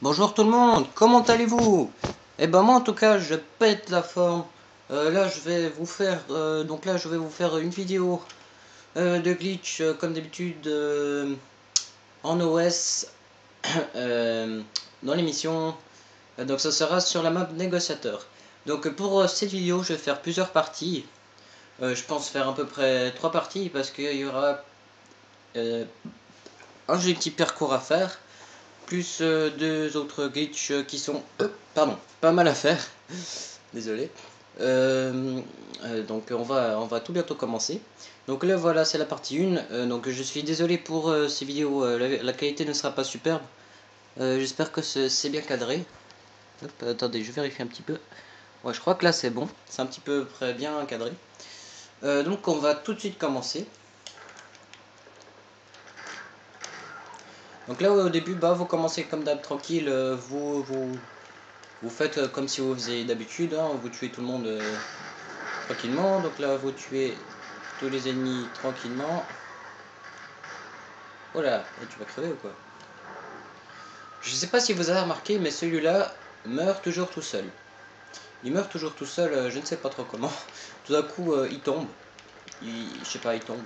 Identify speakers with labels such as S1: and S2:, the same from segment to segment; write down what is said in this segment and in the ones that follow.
S1: Bonjour tout le monde, comment allez-vous? Eh ben moi en tout cas je pète la forme. Là je vais vous faire une vidéo de glitch comme d'habitude en OS euh, dans l'émission. Donc ça sera sur la map négociateur. Donc pour cette vidéo je vais faire plusieurs parties. Je pense faire à peu près 3 parties parce qu'il y aura euh, un joli petit parcours à faire. Plus deux autres glitches qui sont pardon, pas mal à faire. Désolé. Donc on va tout bientôt commencer. Donc là voilà, c'est la partie 1. Donc je suis désolé pour ces vidéos, la qualité ne sera pas superbe. J'espère que c'est bien cadré. Hop, attendez, je vérifie un petit peu. Ouais, je crois que là c'est bon. C'est un petit peu près bien cadré. Donc on va tout de suite commencer. Donc là au début, bah, vous commencez comme d'hab tranquille. Vous faites comme si vous faisiez d'habitude. Hein, vous tuez tout le monde tranquillement. Donc là vous tuez tous les ennemis tranquillement. Oh là, tu vas crever ou quoi? Je sais pas si vous avez remarqué, mais celui-là meurt toujours tout seul. Il meurt toujours tout seul, je ne sais pas trop comment. Tout d'un coup, il tombe. Je sais pas, il tombe.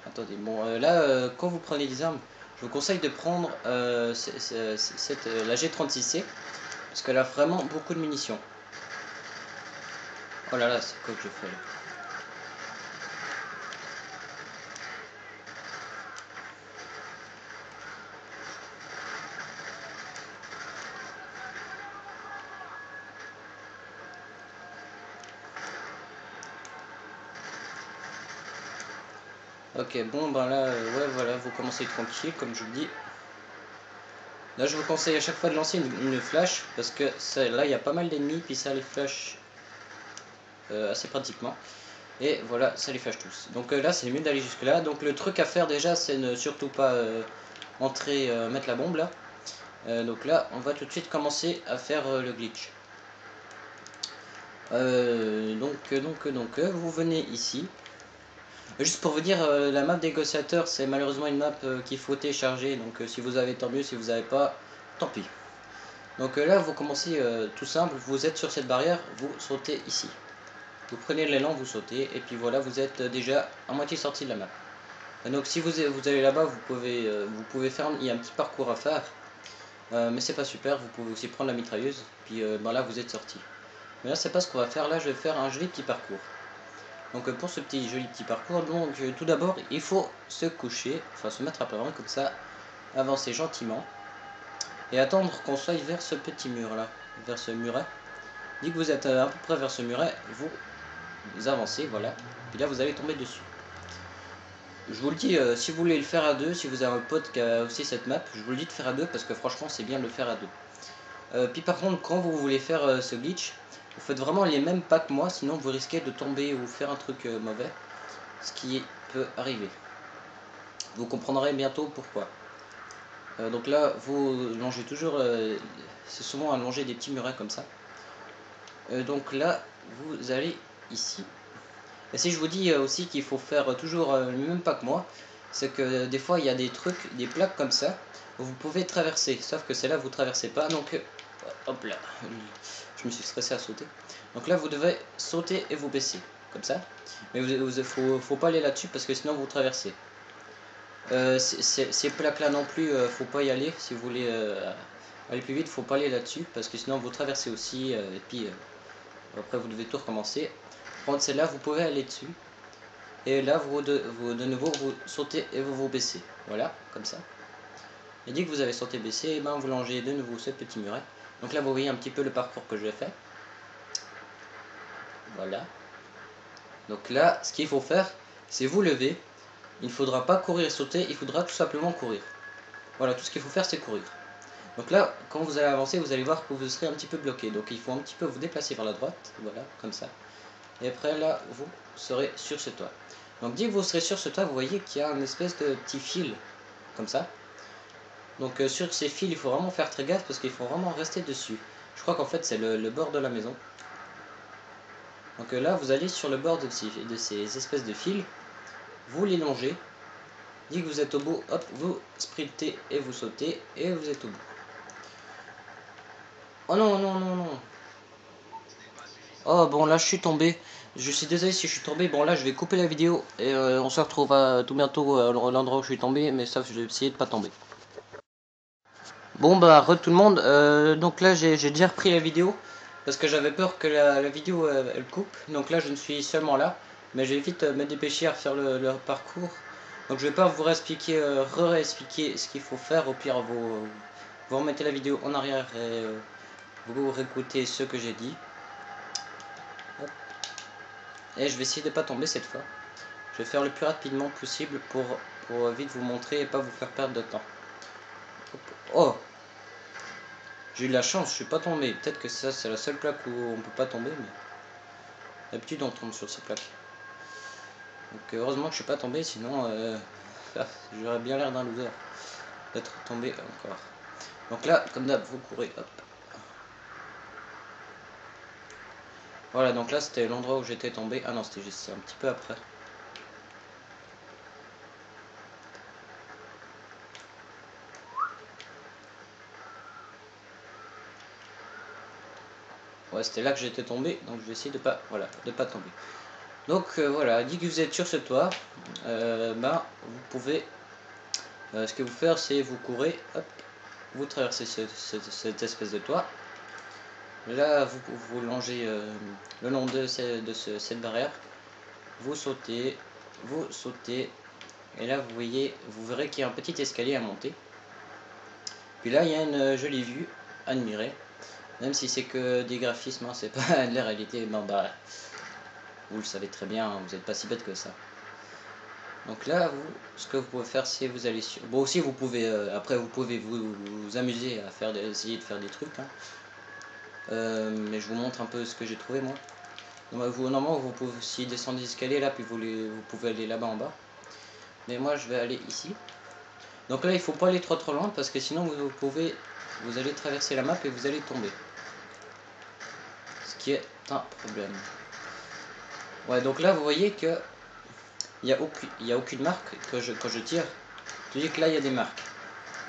S1: Attendez, bon, là, quand vous prenez des armes, je vous conseille de prendre la G36C, parce qu'elle a vraiment beaucoup de munitions. Oh là là, c'est quoi que je fais là? Ok, bon, ben là, ouais, voilà, vous commencez tranquille, comme je vous dis. Là, je vous conseille à chaque fois de lancer une flash, parce que là, il y a pas mal d'ennemis, puis ça les flash assez pratiquement. Et voilà, ça les flash tous. Donc là, c'est mieux d'aller jusque là. Donc le truc à faire déjà, c'est ne surtout pas entrer, mettre la bombe là. Donc là, on va tout de suite commencer à faire le glitch. Vous venez ici. Juste pour vous dire, la map négociateur, c'est malheureusement une map qu'il faut télécharger. Donc si vous avez, tant mieux. Si vous n'avez pas, tant pis. Donc là, vous commencez tout simple. Vous êtes sur cette barrière, vous sautez ici. Vous prenez l'élan, vous sautez. Et puis voilà, vous êtes déjà à moitié sorti de la map. Donc si vous allez là-bas, vous pouvez faire, il y a un petit parcours à faire, mais c'est pas super, vous pouvez aussi prendre la mitrailleuse, puis ben là vous êtes sorti. Mais là c'est pas ce qu'on va faire, là je vais faire un joli petit parcours. Donc pour ce petit joli petit parcours, donc tout d'abord il faut se coucher, enfin se mettre à plat comme ça, avancer gentiment, et attendre qu'on soit vers ce petit mur là, vers ce muret. Dès que vous êtes à peu près vers ce muret, vous avancez, voilà, puis là vous allez tomber dessus. Je vous le dis, si vous voulez le faire à deux, si vous avez un pote qui a aussi cette map, je vous le dis de faire à deux parce que franchement c'est bien de le faire à deux. Puis par contre, quand vous voulez faire ce glitch, vous faites vraiment les mêmes pas que moi, sinon vous risquez de tomber ou faire un truc mauvais, ce qui peut arriver. Vous comprendrez bientôt pourquoi. Donc là, vous longez toujours, c'est souvent à longer des petits murets comme ça. Donc là, vous allez ici. Et si je vous dis aussi qu'il faut faire toujours le même pas que moi, c'est que des fois il y a des trucs, des plaques comme ça, où vous pouvez traverser, sauf que celle-là vous traversez pas, donc hop là, je me suis stressé à sauter. Donc là vous devez sauter et vous baisser, comme ça, mais faut pas aller là-dessus parce que sinon vous traversez. Ces plaques-là non plus, faut pas y aller, si vous voulez aller plus vite, faut pas aller là-dessus, parce que sinon vous traversez aussi, et puis après vous devez tout recommencer. Prendre celle-là, vous pouvez aller dessus. Et là, de nouveau, vous sautez et vous vous baissez. Voilà, comme ça. Et dès que vous avez sauté baissé, et ben, vous longez de nouveau ce petit muret. Donc là, vous voyez un petit peu le parcours que je fais. Voilà. Donc là, ce qu'il faut faire, c'est vous lever. Il ne faudra pas courir et sauter, il faudra tout simplement courir. Voilà, tout ce qu'il faut faire, c'est courir. Donc là, quand vous allez avancer, vous allez voir que vous serez un petit peu bloqué. Donc il faut un petit peu vous déplacer vers la droite. Voilà, comme ça. Et après, là, vous serez sur ce toit. Donc dès que vous serez sur ce toit, vous voyez qu'il y a une espèce de petit fil, comme ça. Donc sur ces fils, il faut vraiment faire très gaffe parce qu'il faut vraiment rester dessus. Je crois qu'en fait c'est le bord de la maison. Donc là, vous allez sur le bord de ces espèces de fils, vous les longez. Dès que vous êtes au bout, hop, vous sprintez et vous sautez et vous êtes au bout. Oh non, non, non, non. Oh bon, là je suis tombé. Je suis désolé si je suis tombé. Bon, là je vais couper la vidéo et on se retrouvera tout bientôt à l'endroit où je suis tombé. Mais ça, je vais essayer de pas tomber. Bon bah re tout le monde, donc là j'ai déjà repris la vidéo parce que j'avais peur que la vidéo elle coupe, donc là je ne suis seulement là, mais je vais vite me dépêcher à refaire le parcours, donc je vais pas vous réexpliquer, réexpliquer ce qu'il faut faire, au pire vous remettez la vidéo en arrière et vous réécoutez ce que j'ai dit. Hop. Et je vais essayer de pas tomber cette fois, je vais faire le plus rapidement possible pour vite vous montrer et pas vous faire perdre de temps. Hop. Oh, j'ai eu de la chance, je suis pas tombé. Peut-être que ça c'est la seule plaque où on peut pas tomber, mais d'habitude on tombe sur ces plaques. Donc heureusement que je suis pas tombé, sinon j'aurais bien l'air d'un loser d'être tombé encore. Donc là, comme d'hab, vous courez, hop. Voilà, donc là c'était l'endroit où j'étais tombé. Ah non, c'était juste un petit peu après. Ouais, c'était là que j'étais tombé, donc je vais essayer de pas, voilà, de pas tomber. Donc voilà, dès que vous êtes sur ce toit, ben vous pouvez, ce que vous faire, c'est vous courez, hop, vous traversez cette espèce de toit. Là, vous longez le long de cette barrière, vous sautez, et là vous voyez, vous verrez qu'il y a un petit escalier à monter. Puis là, il y a une jolie vue, admirée, même si c'est que des graphismes, hein, c'est pas de la réalité. Bon bah, vous le savez très bien, hein, vous n'êtes pas si bête que ça. Donc là, ce que vous pouvez faire, c'est vous allez sur. Bon aussi, vous pouvez après vous pouvez vous amuser à faire essayer de faire des trucs. Hein. Mais je vous montre un peu ce que j'ai trouvé moi. Normalement, vous pouvez aussi descendre les escaliers là, puis vous pouvez aller là-bas en bas. Mais moi, je vais aller ici. Donc là, il faut pas aller trop loin parce que sinon vous allez traverser la map et vous allez tomber. Ce qui est un problème. Ouais, donc là, vous voyez que il y a aucune marque quand je tire. Je dis que là, il y a des marques.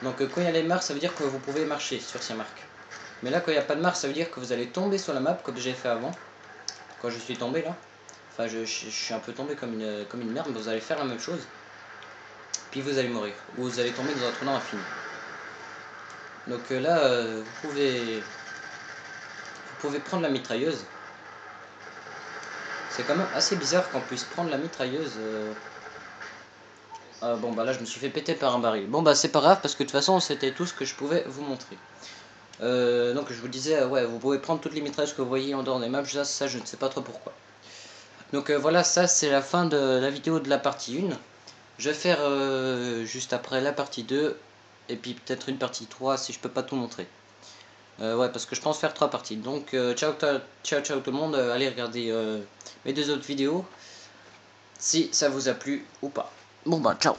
S1: Donc quand il y a des marques, ça veut dire que vous pouvez marcher sur ces marques. Mais là, quand il n'y a pas de marque, ça veut dire que vous allez tomber sur la map comme j'ai fait avant. Quand je suis tombé là. Enfin, je suis un peu tombé comme une merde, mais vous allez faire la même chose. Puis vous allez mourir. Ou vous allez tomber dans un trou noir infini. Donc là, vous pouvez prendre la mitrailleuse. C'est quand même assez bizarre qu'on puisse prendre la mitrailleuse. Bon bah là je me suis fait péter par un baril. Bon bah c'est pas grave parce que de toute façon c'était tout ce que je pouvais vous montrer. Donc je vous disais, ouais, vous pouvez prendre toutes les mitrailleuses que vous voyez en dehors des maps, ça je ne sais pas trop pourquoi. Donc voilà, ça c'est la fin de la vidéo de la partie 1. Je vais faire juste après la partie 2 et puis peut-être une partie 3 si je peux pas tout montrer. Ouais, parce que je pense faire 3 parties. Donc ciao tout le monde, allez regarder mes 2 autres vidéos si ça vous a plu ou pas. Bon bah ciao.